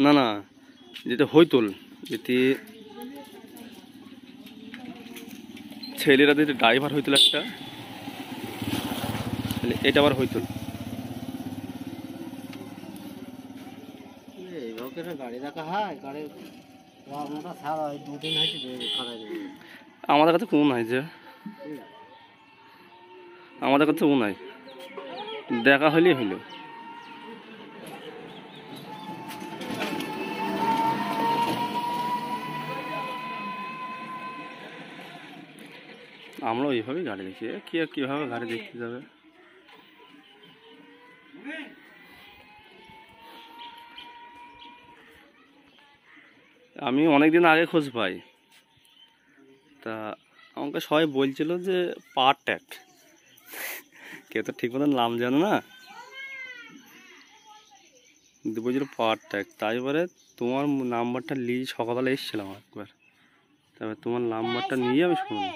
না না, যেটা হইতল, যেটি ছেলেরা যেটা ড্রাইভার হইতল একটা, এটা আবার হইতল। গাড়ি দেখা হয়, গাড়ি আমাদের কাছে কোনো নাই, যে আমাদের কাছে কোনো নাই, দেখা হইলেই হইল। আমরা ওইভাবেই গাড়ি দেখি, কি আর কীভাবে গাড়ি দেখতে যাবে। আমি অনেকদিন আগে খোঁজ পাই, তা আমাকে সবাই বলছিল যে পাওয়ার ট্যাগ, কেউ তো ঠিক মতন নাম জানো না, বলছিল পাওয়ার ট্যাগ। তাই এবারে তোমার নাম্বারটা নিয়ে সকালবেলা এসেছিলাম একবার, তারপরে তোমার নাম্বারটা নিয়ে আমি শুনলাম।